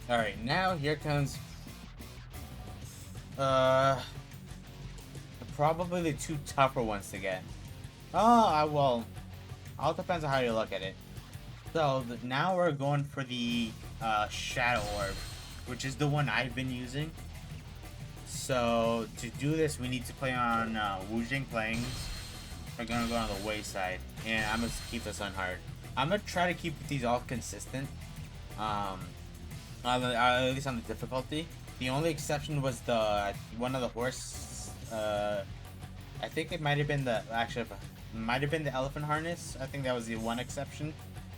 Alright, now here comes uh probably the two tougher ones to get. Well, all depends on how you look at it. So now we're going for the Shadow Orb, which is the one I've been using. So to do this, we need to play on Wujing Plains. We're gonna go on the wayside, and I'm gonna keep this on hard. I'm gonna try to keep these all consistent, at least on the difficulty. The only exception was the one of the horse. I think it might have been the might have been the elephant harness. I think that was the one exception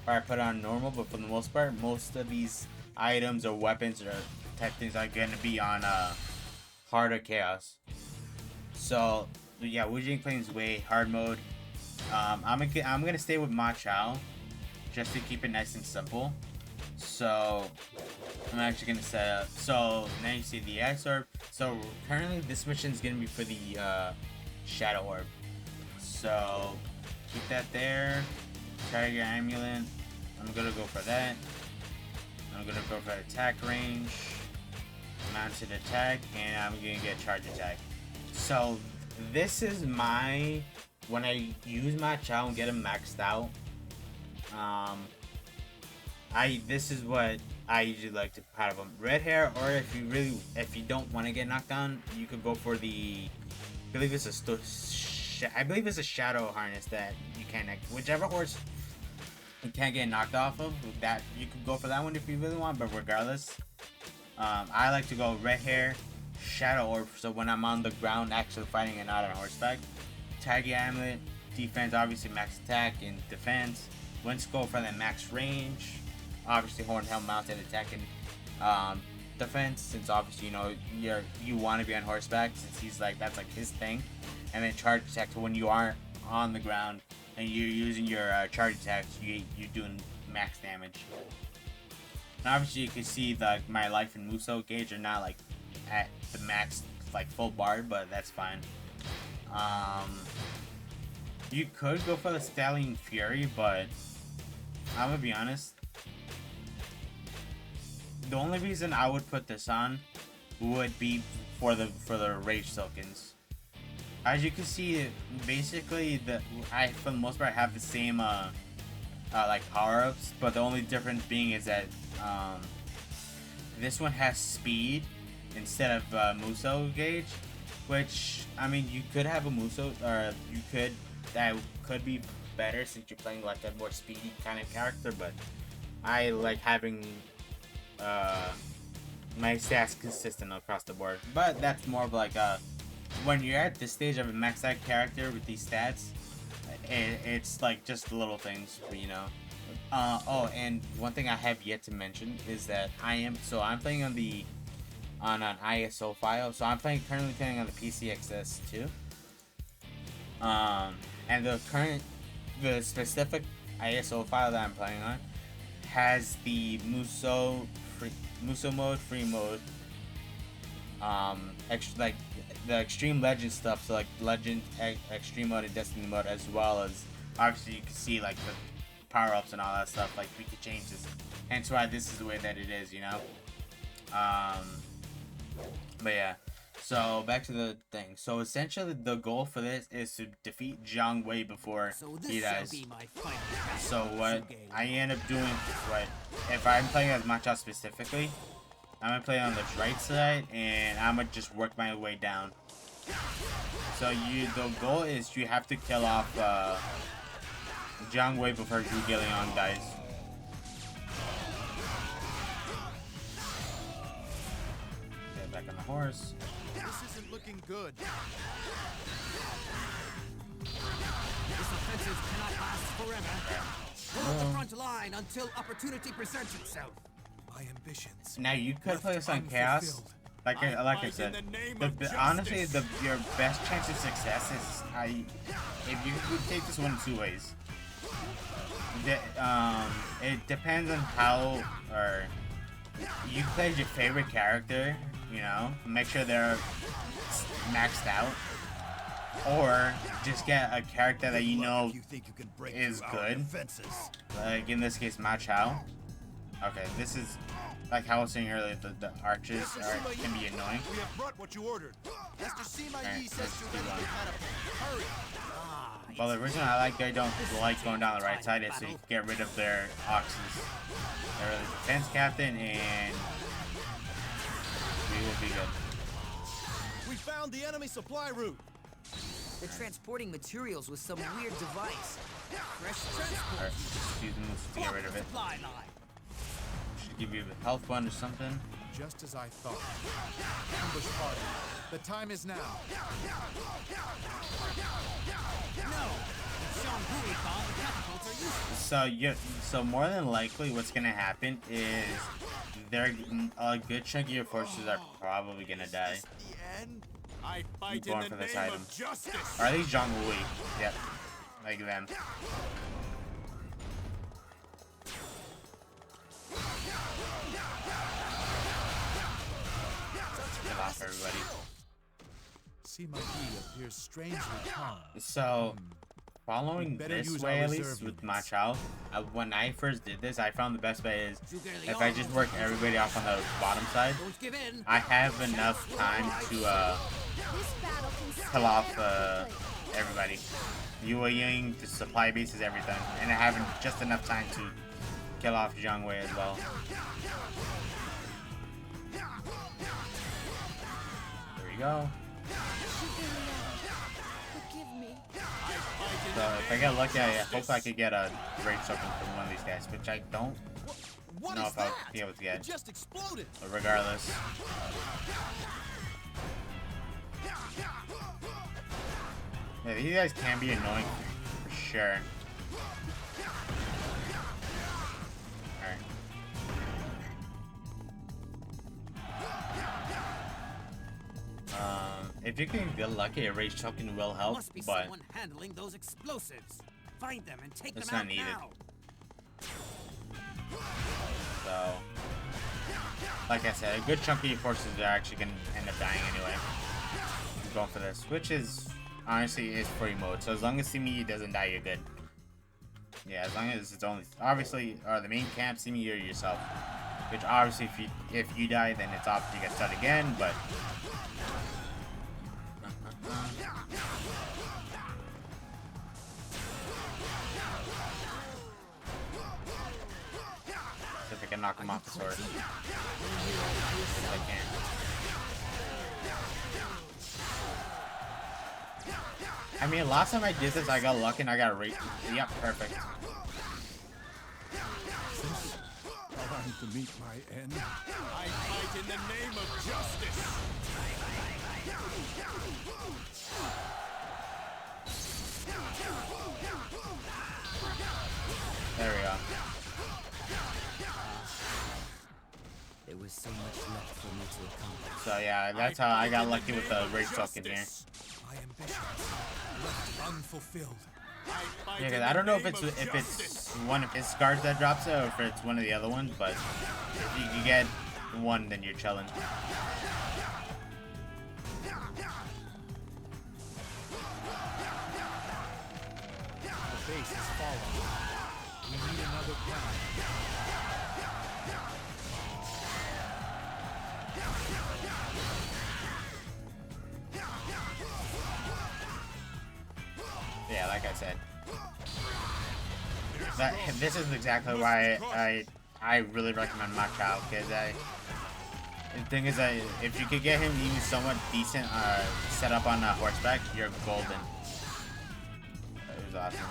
where I put on normal, but for the most part, most of these items or weapons or type things are gonna be on harder chaos. So yeah, Wujing Plains way hard mode. I'm gonna stay with Ma Chao just to keep it nice and simple. So I'm actually gonna set up. So now you see the X Orb. So currently this mission is gonna be for the Shadow Orb. So keep that there. Tiger Amulet. I'm gonna go for that. I'm gonna go for attack range, mounted attack, and I'm gonna get charge attack. So this is my when I use my Chow and get him maxed out. This is what I usually like to have him. Red hair, or if you don't want to get knocked down, you could go for the I believe it's a shadow harness that you can whichever horse you can't get knocked off of, that you could go for that one if you really want. But regardless, I like to go red hair, shadow orb. So when I'm on the ground actually fighting and not on horseback, Tiger Amulet, defense obviously max attack and defense. Wind Skull for the max range. Obviously Hornhelm mounted attack and defense, since obviously you want to be on horseback since he's like that's like his thing. And then charge attack, so when you are on the ground and you're using your charge attacks, you're doing max damage. And obviously you can see that my life and Muso gauge are not like at the max like full bar, but that's fine. You could go for the Stallion Fury, but I'm gonna be honest, the only reason I would put this on would be for the Rage Tokens. As you can see, basically for the most part have the same like power-ups, but the only difference being is that this one has speed instead of Muso gauge, which I mean you could have a Muso, or that could be better since you're playing like a more speedy kind of character, but I like having my stats consistent across the board. But that's more of like when you're at this stage of a maxed out character with these stats, it's like just little things, oh, and one thing I have yet to mention is that I'm playing on an ISO file, so I'm currently playing on the PCXS too. And the specific ISO file that I'm playing on has the Muso mode, free mode, like the extreme legend stuff, so like legend, extreme mode, and destiny mode, as well as obviously you can see like the power-ups and all that stuff. Like we could change this, hence why this is the way that it is, but yeah, so back to the thing. So essentially the goal for this is to defeat Zhang Wei before he dies. So what I end up doing is if I'm playing as Macha specifically, I'm gonna play on the right side and I'm gonna just work my way down. So the goal is you have to kill off Zhang Wei before Zhu Gillian dies. Get back on the horse. This isn't looking good. This offensive cannot last forever. Hold the front line until opportunity presents itself. My ambitions. Now you could play this on chaos. Like I said, honestly, your best chance of success is if you could take this one two ways. It depends on how, or you play your favorite character, make sure they're maxed out, or just get a character that is good, like in this case Ma Chao, Okay, this is like how I was saying earlier. The archers can be annoying. We have brought what you ordered. Master Sima Alright, Yi says let's you're keep ready going. to catapult. Hurry! Well, the reason I don't like going down the right side is to get rid of their oxes. They're the defense captain, and we will be good. We found the enemy supply route. They're transporting materials with some weird device. Fresh Alright, transport. just use moves to get rid of it. Supply line. Should give you a health one or something. Just as I thought. Ambush party. The time is now. No! Xionghui thought the catapults are useless. So more than likely, what's gonna happen is a good chunk of your forces are probably gonna die. The end. I fight going in for the this name item. of justice. Or at least Zhonghui. Yep, like them. Kill off everybody. Sima Yi appears strangely calm. So, following Better this use way our at least reserve with units. Machao, when I first did this, I found the best way is if I just work everybody off on the bottom side, Don't give in. I have enough time to This battle can kill off everybody. UAing the supply bases, everything, and I have just enough time to kill off Zhang Wei as well. There we go. forgive me. So if I get lucky, I hope I could get a great token from one of these guys, which I don't What know is if I'll that? be able to It get. just exploded. But regardless. Yeah, these guys can be annoying for sure. Alright. If you can get lucky, a rage token will help, Must be but someone handling those explosives. Find them and take It's them not out needed. now. so like I said, a good chunk of your forces are actually gonna end up dying anyway. I'm going for this, which is honestly is free mode. So as long as Simi doesn't die, you're good. Yeah, as long as it's only obviously the main camp, Simi or yourself. Which obviously if you die, then it's off. You get start again, but. See if I can knock him off the sword. Yes, I can. I mean, last time I did this, I got lucky and I got a rate. Yep, perfect. Time to meet my end. I fight in the name of justice. There we go. There was so much left for me to accomplish. So yeah, that's how I got lucky with the rage token here. My ambitions left unfulfilled. Yeah, 'cause I don't know if it's one of his cards that drops it or if it's one of the other ones, but if you get one, then you're chilling. The base has fallen. We need another plan. Yeah, like I said. This is exactly why I really recommend Machao, because the thing is that if you could get him even somewhat decent set up on horseback, you're golden. That was awesome.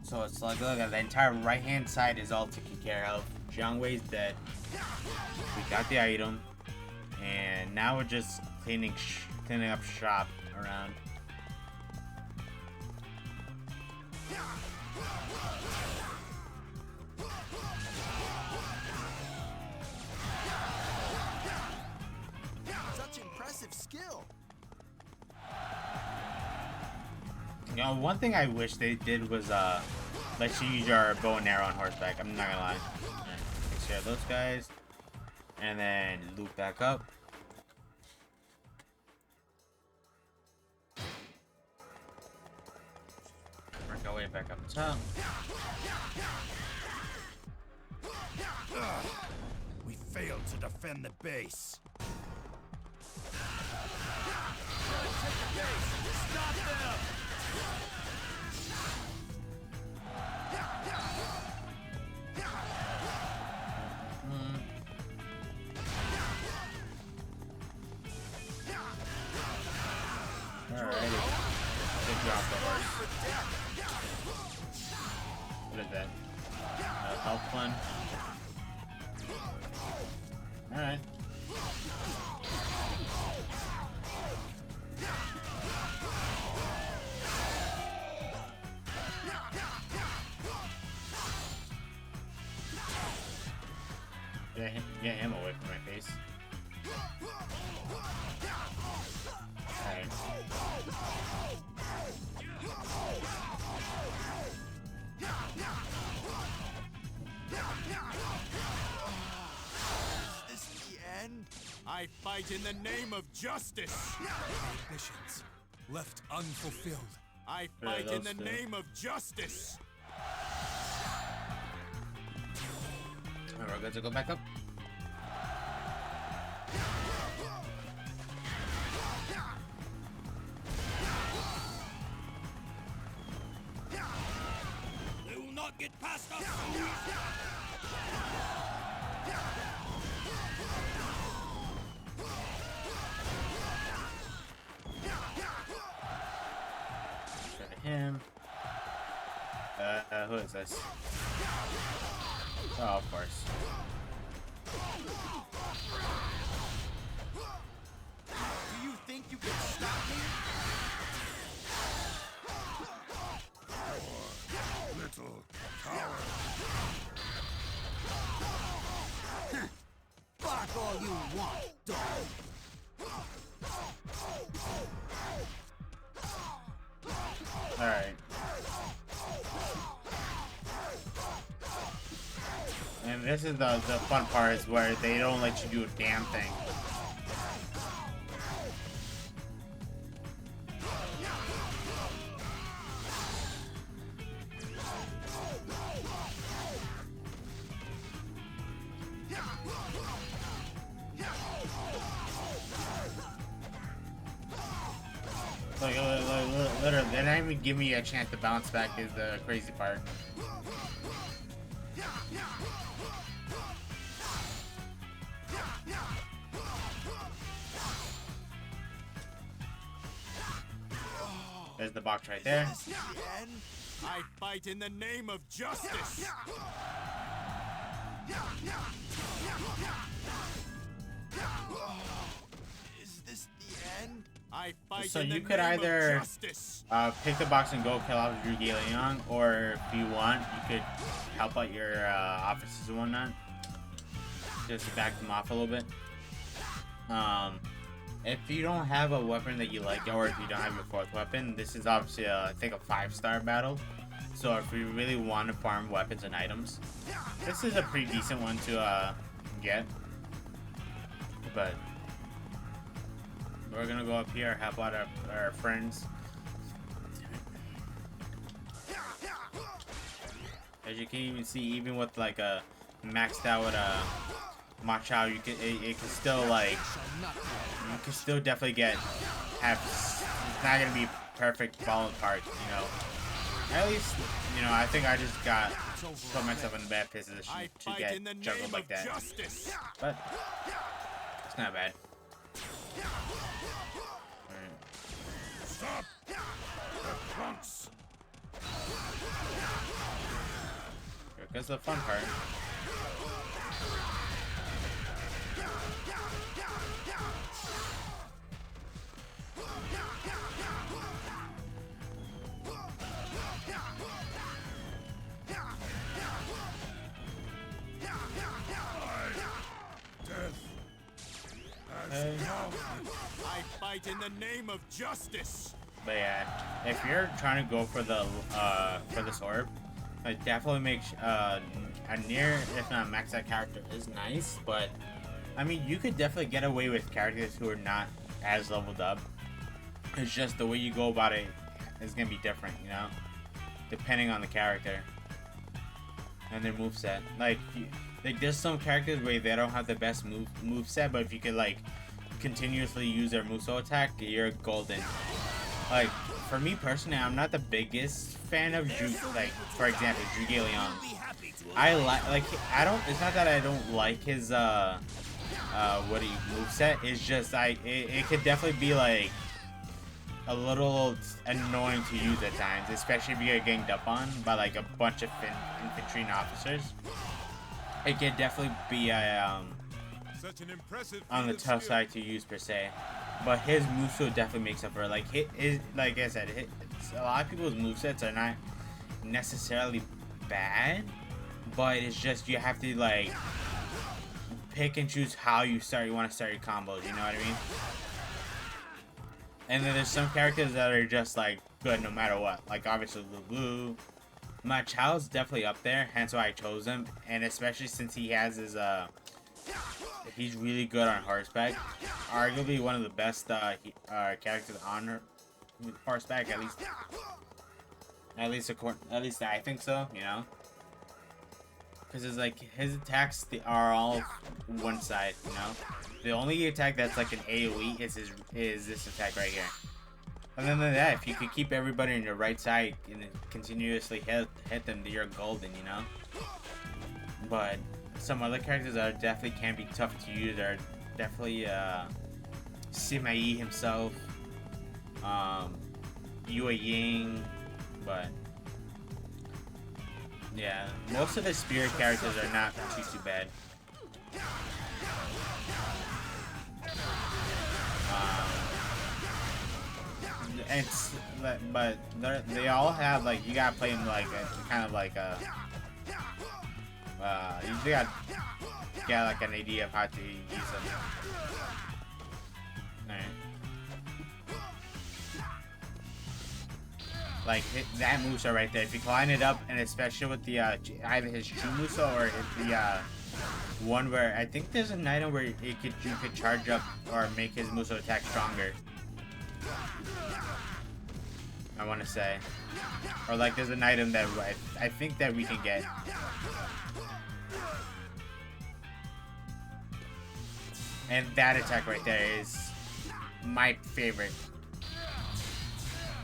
So it's like, look at the entire right hand side is all taken care of. Jiang Wei's dead. We got the item, and now we're just cleaning up shop around. Such impressive skill. You know, one thing I wish they did was let you use your bow and arrow on horseback. I'm not gonna lie. Alright, take care of those guys, and then loop back up. Work our way back up top. We failed to defend the base. Stop them! Alrighty. Good drop the horse. What is that? Health one. Alright. Get him away from my face. Alright. Is this the end? I fight in the name of justice. Ambitions left unfulfilled. I fight in the name of justice. Alright, we're good to go back up. They will not get past us! Try to him. Who is this? Oh, of course. Do you think you can stop me? Little coward. Bark all you want, dog! Alright. And this is the fun part, is where they don't let you do a damn thing. Literally, they didn't even give me a chance to bounce back is the crazy part. There's the box right there. Is this the end? I fight in the name of justice. Is this the end? I fight So in the you could name either of justice. pick the box and go kill off Drew Galeon, or if you want, you could help out your officers and whatnot. Just to back them off a little bit. If you don't have a weapon that you like, or if you don't have your fourth weapon, this is obviously I think a 5-star battle. So if you really want to farm weapons and items, this is a pretty decent one to get. But we're gonna go up here, help out our friends. As you can even see, even with like a maxed out Machado, you can it can still like you can still definitely it's not gonna be perfect falling apart, you know. At least, you know, I think I just put myself in a bad position to get juggled like that. But it's not bad. Alright. Stop! The punks! Here goes the fun part. I fight in the name of justice. But yeah, if you're trying to go for this orb, it definitely makes a near, if not max out character is nice. But I mean, you could definitely get away with characters who are not as leveled up. It's just the way you go about it is gonna be different, you know. depending on the character and their moveset. Like there's some characters where they don't have the best moveset, but if you could like continuously use their Muso attack, you're golden. Like for me personally, I'm not the biggest fan of like for example Zhuge Liang. I like I don't. It's not that I don't like his what do you moveset. It's just it could definitely be like a little annoying to use at times, especially if you get ganged up on by like a bunch of infantry and officers. It could definitely be Such an impressive on the tough side to use per se, but his Muso definitely makes up for it. Like like I said, a lot of people's movesets are not necessarily bad, but it's just you have to like pick and choose how you want to start your combos. You know what I mean? And then there's some characters that are just like good no matter what. Like obviously Lulu. Ma Chao's definitely up there, hence why I chose him. And especially since he has his he's really good on horseback. Arguably one of the best characters on horseback, at least I think so, you know. Because it's like his attacks are all one side, you know. The only attack that's like an AoE is this attack right here. Other than that, if you could keep everybody on your right side and continuously hit them, you're golden, you know. But some other characters that definitely can be tough to use are definitely Sima himself, Yue Ying, but yeah, most of his spirit characters are not too bad. But they all have like you gotta play them like kind of like you got like an idea of how to use them. Alright. Like that Muso right there. If you line it up, and especially with the either his true Muso or the one where I think there's an item where you could charge up or make his Muso attack stronger. I want to say, or like there's an item that I think that we can get. And that attack right there is my favorite.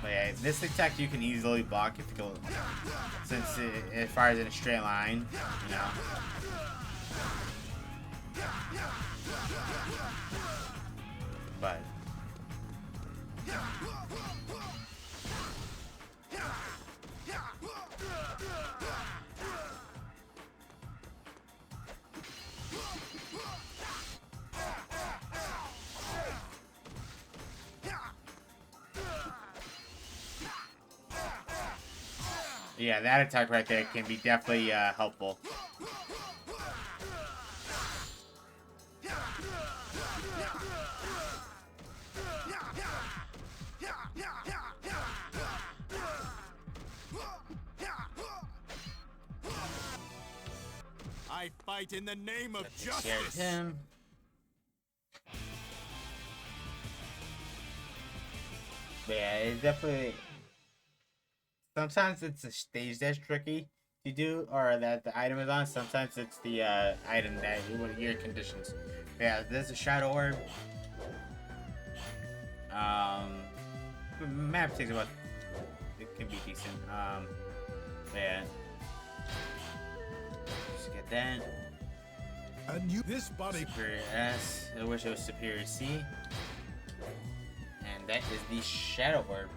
But yeah, this attack you can easily block if you go, since it fires in a straight line, you know. But yeah, that attack right there can be definitely helpful. I fight in the name of Scared justice. him. But yeah, it's definitely. Sometimes it's a stage that's tricky to do, or that the item is on. Sometimes it's the item that your conditions. Yeah, there's a shadow orb. Map takes about. It can be decent. Yeah. Just get that. And this body. Superior S. I wish it was Superior C. And that is the shadow orb.